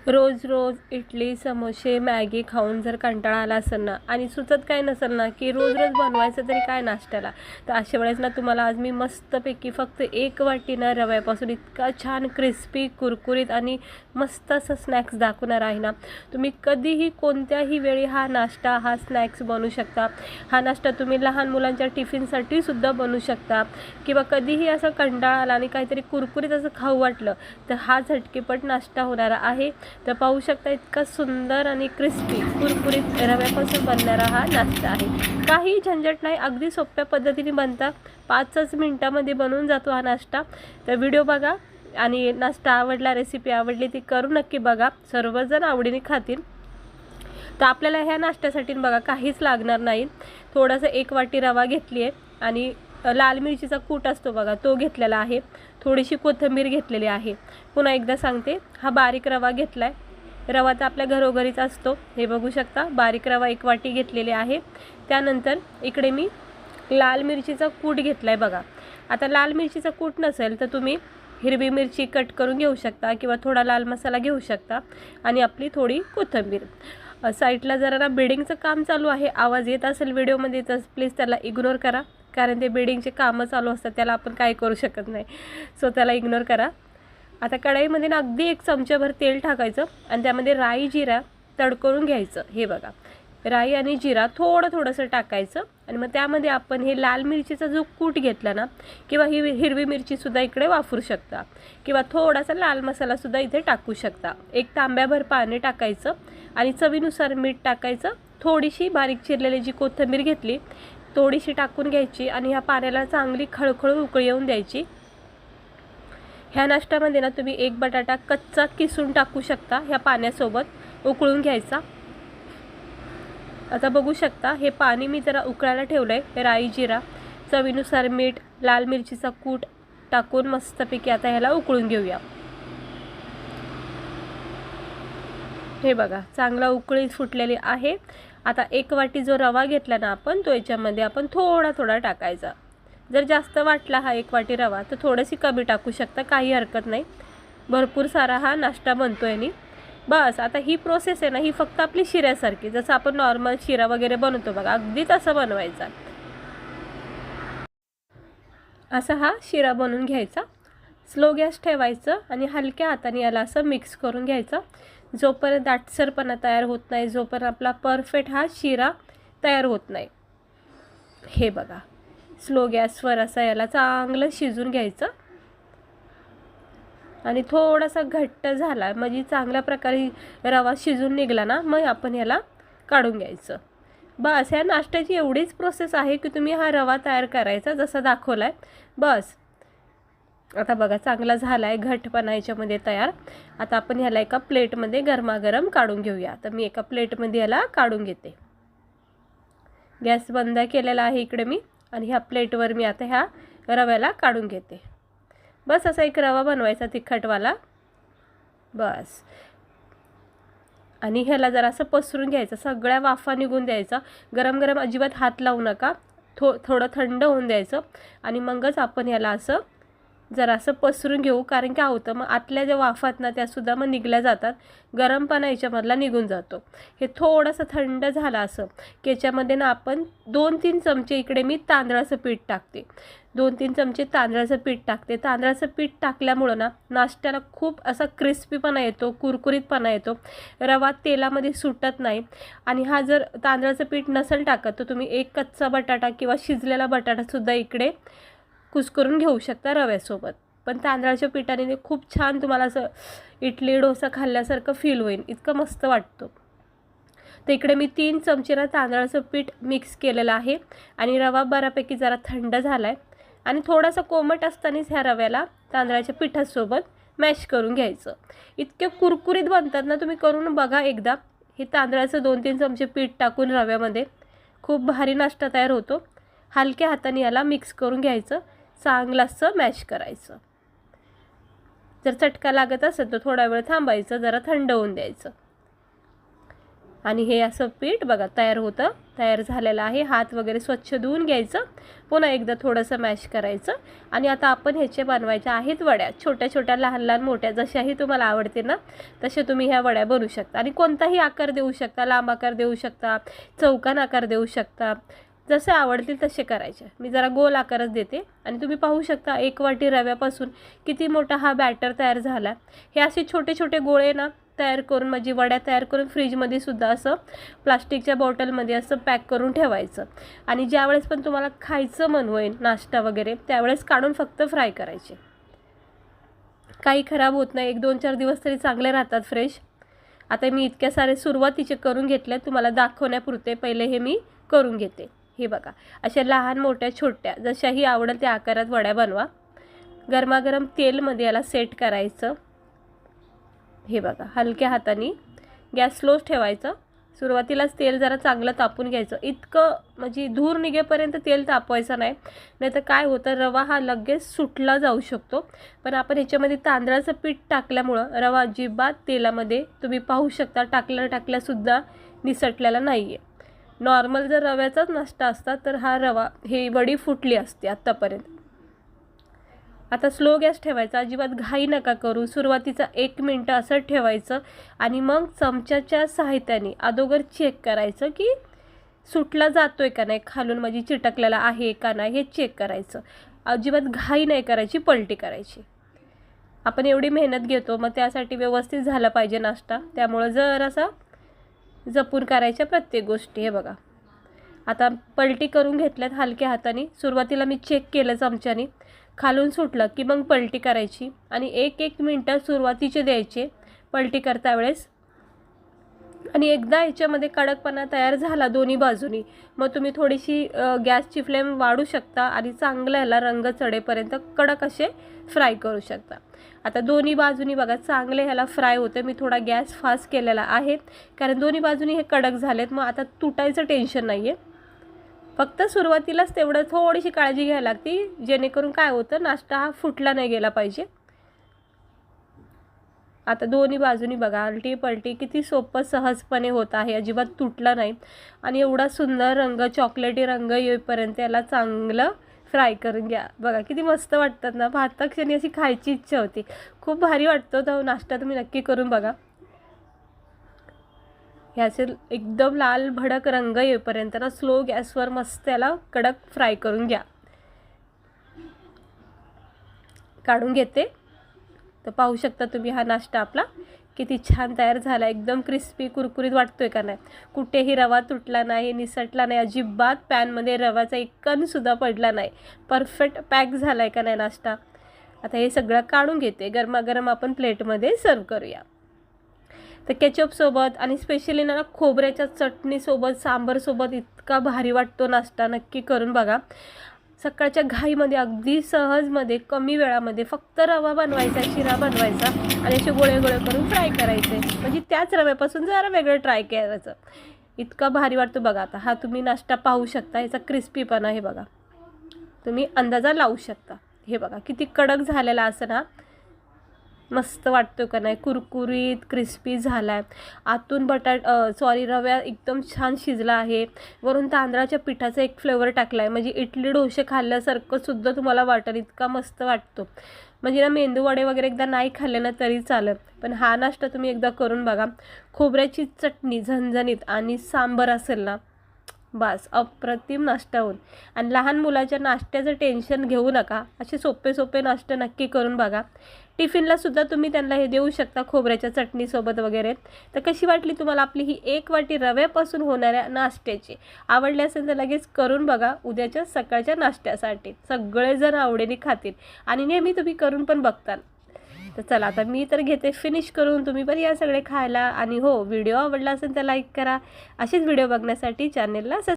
रोज रोज इडली समोसे मॅगी खाऊन जर कंटाळा आला असेल ना आणि सुचत काय नसेल ना की रोज रोज बनवायचं तरी काय नाश्त्याला, तर अशा वेळेस ना तुम्हाला आज मी मस्तपैकी फक्त एक वाटी ना रव्यापासून इतका छान क्रिस्पी कुरकुरीत आणि मस्त असं स्नॅक्स दाखवणार आहे ना. तुम्ही कधीही कोणत्याही वेळी हा नाश्ता हा स्नॅक्स बनवू शकता. हा नाश्ता तुम्ही लहान मुलांच्या टिफिनसाठी सुद्धा बनवू शकता किंवा कधीही असं कंटाळा आला आणि काहीतरी कुरकुरीत असं खाऊ वाटलं तर हा झटकेपट नाश्ता होणारा आहे. तर पाहू शकता इतका सुंदर आणि क्रिस्पी कुरकुरीत रव्यापासून बनणारा हा नाश्ता आहे. काही झंझट नाही, अगदी सोप्या पद्धतीने बनता. 5च मिनिटामध्ये बनवून जातो हा नाश्ता. तर व्हिडिओ बघा आणि नाश्ता आवडला, रेसिपी आवडली ती करू नक्की बघा. सर्वजण आवडीने खातील. तर आपल्याला ह्या नाश्त्यासाठी बघा काहीच लागणार नाही. थोडंसं 1 वाटी रवा घेतली आहे आणि लाल मिरचीचा कूट असतो बघा तो घेतलेला आहे. थोडीशी कोथिंबीर घेतलेली आहे. पुन्हा एकदा सांगते, हा बारीक रवा घेतला आहे. रवा तर आपल्या घरोघरीच असतो. हे बघू शकता बारीक रवा 1 वाटी घेतलेली आहे. त्यानंतर इकडे मी लाल मिरचीचा कूट घेतला आहे बघा. आता लाल मिरचीचा कूट नसेल तर तुम्ही हिरवी मिरची कट करून घेऊ शकता किंवा थोडा लाल मसाला घेऊ शकता आणि आपली थोडी कोथिंबीर. साईडला जरा ना बिल्डिंगचं काम चालू आहे. आवाज येत असेल व्हिडिओमध्ये तर प्लीज त्याला इग्नोर करा, कारण ते बिल्डिंगचे कामं चालू असतात, त्याला आपण काय करू शकत नाही. सो त्याला इग्नोर करा. आता कढईमध्ये ना अगदी 1 चमचाभर तेल टाकायचं आणि त्यामध्ये राई जिरा तडकवून घ्यायचं. हे बघा राई आणि जिरा थोडंसं टाकायचं आणि मग त्यामध्ये आपण हे लाल मिरचीचा जो कूट घेतला ना किंवा ही हिरवी मिरचीसुद्धा इकडे वापरू शकता किंवा थोडासा लाल मसालासुद्धा इथे टाकू शकता. 1 तांब्याभर पाणी टाकायचं आणि चवीनुसार मीठ टाकायचं. थोडीशी बारीक चिरलेली जी कोथिंबीर घेतली थोडीशी टाकून घ्यायची आणि ह्या पाण्याला चांगली खळखळून उकळी येऊन द्यायची. ह्या नाश्त्यामध्ये ना तुम्ही 1 बटाटा कच्चा किसून टाकू शकता. ह्या पाण्यासोबत उकळून घ्यायचा. आता बघू शकता हे पाणी मी जरा उकळायला ठेवलं आहे. राई जिरा चवीनुसार मीठ लाल मिरचीचा कूट टाकून मस्तपैकी आता ह्याला उकळून घेऊया. हे बघा चांगला उकळी फुटलेली आहे. आता 1 वाटी जो रवा घेतला ना आपण तो याच्यामध्ये आपण थोडा टाकायचा. जर जास्त वाटला हा 1 वाटी रवा तर थोडीशी कमी टाकू शकता, काही हरकत नाही. भरपूर सारा हा नाश्ता बनतोय आणि बस आता ही प्रोसेस आहे ना ही फक्त आपली शिऱ्यासारखी, जसं आपण नॉर्मल शिरा वगैरे बनवतो बघा अगदी तसं बनवायचा. असा हा शिरा बनवून घ्यायचा. स्लो गॅस ठेवायचं आणि हलक्या हाताने याला असं मिक्स करून घ्यायचं. जोपर्यंत दाटसरपणा तयार होत नाही, जोपर्यंत आपला परफेक्ट हा शिरा तयार होत नाही. हे बघा स्लो गॅसवर असं याला चांगलं शिजून घ्यायचं आणि थोडासा घट्ट झाला म्हणजे चांगल्या प्रकारे रवा शिजून निघाला ना मग आपण याला काढून घ्यायचं. बस ह्या नाश्त्याची एवढीच प्रोसेस आहे की तुम्ही हा रवा तयार करायचा जसा दाखवला आहे बस. आता बघा चांगला झाला आहे घट्टपणा याच्यामध्ये तयार. आता आपण ह्याला एका प्लेटमध्ये गरमागरम काढून घेऊया. तर मी एका प्लेटमध्ये याला काढून घेते. गॅस बंद केलेला आहे इकडे मी आणि ह्या प्लेटवर मी आता ह्या रव्याला काढून घेते. बस असा एक रवा बनवायचा तिखटवाला बस. आणि ह्याला जरा असं पसरून घ्यायचं, सगळ्या वाफा निघून द्यायचा. गरम गरम अजिबात हात लावू नका, थोडं थंड होऊन द्यायचं आणि मगच आपण ह्याला असं जरा असं पसरून घेऊ. कारण काय होतं मग आतल्या ज्या वाफात ना त्यासुद्धा मग निघल्या जातात, गरमपणा याच्यामधला निघून जातो. हे थोडंसं थंड झालं असं की याच्यामध्ये ना आपण 2-3 चमचे इकडे मी तांदळाचं पीठ टाकते. 2-3 चमचे तांदळाचं पीठ टाकते. तांदळाचं पीठ टाकल्यामुळं ना नाश्त्याला खूप असा क्रिस्पीपणा येतो, कुरकुरीतपणा येतो. रवा तेलामध्ये सुटत नाही. आणि हा जर तांदळाचं पीठ नसेल टाकत तर तुम्ही 1 कच्चा बटाटा किंवा शिजलेला बटाटासुद्धा इकडे कुस्करून घेऊ शकता रव्यासोबत. पण तांदळाच्या पिठाने खूप छान तुम्हाला असं इडली डोसा खाल्ल्यासारखं फील होईल, इतकं मस्त वाटतो. तर इकडे मी 3 चमचे ना तांदळाचं पीठ मिक्स केलेलं आहे आणि रवा बऱ्यापैकी जरा थंड झाला आहे आणि थोडासा कोमट असतानाच ह्या रव्याला तांदळाच्या पिठासोबत मॅश करून घ्यायचं. इतके कुरकुरीत बनतात ना, तुम्ही करून बघा एकदा. हे तांदळाचं 2-3 चमचे पीठ टाकून रव्यामध्ये खूप भारी नाश्ता तयार होतो. हलक्या हाताने याला मिक्स करून घ्यायचं, चांगलं असं मॅश करायचं. जर चटका लागत असेल तर थोडा वेळ थांबायचं, जरा थंड होऊन द्यायचं. आणि हे असं पीठ बघा तयार झालेलं आहे. हात वगैरे स्वच्छ धुवून घ्यायचं, पुन्हा एकदा थोडंसं मॅश करायचं. आणि आता आपण ह्याचे बनवायच्या आहेत वड्या, छोट्या छोट्या, लहान लहान, मोठ्या, जशाही तुम्हाला आवडते ना तसे तुम्ही ह्या वड्या बनवू शकता. आणि कोणताही आकार देऊ शकता, लांब आकार देऊ शकता, चौकोन आकार देऊ शकता, जसे आवडतील तसे करायचे. मी जरा गोल आकारच देते. आणि तुम्ही पाहू शकता 1 वाटी रव्यापासून किती मोठा हा बॅटर तयार झाला. हे असे छोटे छोटे गोळे ना तयार करून, म्हणजे वड्या तयार करून फ्रीजमध्ये सुद्धा असं प्लास्टिकच्या बॉटलमध्ये असं पॅक करून ठेवायचं. आणि ज्यावेळेस पण तुम्हाला खायचं मन होईल नाश्ता वगैरे, त्यावेळेस काढून फक्त फ्राय करायचे. काही खराब होत नाही, 1-2-4 दिवस तरी चांगले राहतात फ्रेश. आता मी इतक्या सारे सुरुवातीचे करून घेतले, तुम्हाला दाखवण्यापुरते पहिले हे मी करून घेते. हे बघा, अशा लहान मोठ्या छोट्या जशाही आवडेल त्या आकारात वड्या बनवा. गरमागरम तेलमध्ये याला सेट करायचं. हे बघा, हलक्या हाताने गॅस स्लोच ठेवायचं. सुरुवातीलाच तेल जरा चांगलं तापून घ्यायचं. इतकं म्हणजे धूर निघेपर्यंत तेल तापवायचं नाही, नाहीतर काय होतं, रवा हा लगेच सुटला जाऊ शकतो. पण आपण ह्याच्यामध्ये तांदळाचं पीठ टाकल्यामुळं रवा अजिबात तेलामध्ये तुम्ही पाहू शकता टाकल्यासुद्धा निसटलेला नाही आहे. नॉर्मल जर रव्याचाच नाश्ता असता तर हा रवा ही वडी फुटली असते आत्तापर्यंत. आता स्लो गॅस ठेवायचा, अजिबात घाई नका करू. सुरुवातीचा 1 मिनटं असं ठेवायचं आणि मग चमच्याच्या सहाय्याने अगोदर चेक करायचं की सुटला जातोय का नाही, खालून म्हणजे चिटकलेला आहे का नाही हे चेक करायचं. अजिबात घाई नाही करायची, पलटी करायची. आपण एवढी मेहनत घेतो, मग त्यासाठी व्यवस्थित झाला पाहिजे नाश्ता, त्यामुळं जरासा जपून करायच्या प्रत्येक गोष्टी. हे बघा, आता पलटी करून घेतल्यात हलक्या हाताने. सुरुवातीला मी चेक केलं चमच्याने, खालून सुटलं की मग पलटी करायची. आणि 1-1 मिनटं सुरुवातीचे द्यायचे पलटी करता वेळेस. आणि एकदा ह्याच्यामध्ये कडकपणा तयार झाला दोन्ही बाजूनी, मग तुम्ही थोडीशी गॅसची फ्लेम वाढू शकता आणि चांगला ह्याला रंग चढेपर्यंत कडक असे फ्राय करू शकता. आता दोन्ही बाजूनी बघा चांगले ह्याला फ्राय होते. मी थोडा गॅस फास्ट केलेला आहे कारण दोन्ही बाजूनी हे कडक झालेत. मग आता तुटायचं टेन्शन नाही आहे. फक्त सुरुवातीलाच तेवढं थोडीशी काळजी घ्यायला लागते, जेणेकरून काय होतं, नाश्ता हा फुटला नाही गेला पाहिजे. आता दोन्ही बाजूनी बघा आलटी पलटी किती सोपं सहजपणे होत आहे, अजिबात तुटला नाही. आणि एवढा सुंदर रंग, चॉकलेटी रंग येईपर्यंत याला चांगलं फ्राय करून घ्या. बघा किती मस्त वाटतात ना, भाताक्षणी अशी खायची इच्छा होती. खूप भारी वाटतो तो नाश्ता, तुम्ही नक्की करून बघा. ह्याचे एकदम लाल भडक रंग येईपर्यंत ना स्लो गॅसवर मस्त याला कडक फ्राय करून घ्या. काढून घेते. तर पाहू शकता तुम्ही हा नाश्ता आपला किती छान तयार झाला. एकदम क्रिस्पी कुरकुरीत वाटतोय का नाही, कुठेही रवा तुटला नाही, निसटला नाही, अजिबात पॅनमध्ये रवाचा एक कणसुद्धा पडला नाही. परफेक्ट पॅक झाला आहे का नाही नाश्ता. आता हे सगळं काढून घेते. गरमागरम आपण प्लेटमध्ये सर्व करूया. तर केचपसोबत आणि स्पेशली ना खोबऱ्याच्या चटणीसोबत, सांबारसोबत इतका भारी वाटतो नाश्ता. नक्की करून बघा. सकाळच्या घाईमध्ये अगदी सहजमध्ये कमी वेळामध्ये फक्त रवा बनवायचा, शिरा बनवायचा आणि असे गोळे गोळे करून फ्राय करायचे. म्हणजे त्याच रव्यापासून जरा वेगळं ट्राय करायचं. इतका भारी वाटतो बघा. आता हा तुम्ही नाश्ता पाहू शकता, याचा क्रिस्पीपणा हे बघा, तुम्ही अंदाजा लावू शकता. हे बघा किती कडक झालेला असं ना, मस्त वाटतो का नाही, कुरकुरीत क्रिस्पी झाला आहे. आतून रव्या एकदम छान शिजला आहे. वरून तांदळाच्या पिठाचा एक फ्लेवर टाकला आहे, म्हणजे इडली डोसे खाल्ल्यासारखं सुद्धा तुम्हाला वाटेल, इतका मस्त वाटतो. म्हणजे ना मेंदू वडे वगैरे एकदा नाही खाल्ले ना तरी चालेल, पण हा नाश्ता तुम्ही एकदा करून बघा. खोबऱ्याची चटणी झणझणीत आणि सांबर असेल ना, बस अप्रतिम नाश्ता होईल. आणि लहान मुलाच्या नाश्त्याचं टेन्शन घेऊ नका, असे सोपे सोपे नाश्ते नक्की करून बघा. टिफिनला सुद्धा तुम्ही त्यांना हे देऊ शकता खोबऱ्याच्या चटणीसोबत वगैरे. तर कशी वाटली तुम्हाला आपली ही 1 वाटी रव्यापासून होणाऱ्या नाश्त्याची? आवडली असेल तर लगेच करून बघा उद्याच्या सकाळच्या नाश्त्यासाठी. सगळेजण आवडीने खातील आणि नेहमी तुम्ही करून पण बघता. तर चला आता मी तर घेते फिनिश करून, तुम्ही पण या सगळे खायला. आणि हो, व्हिडिओ आवडला असेल तर लाईक करा. असेच व्हिडिओ बघण्यासाठी चॅनेलला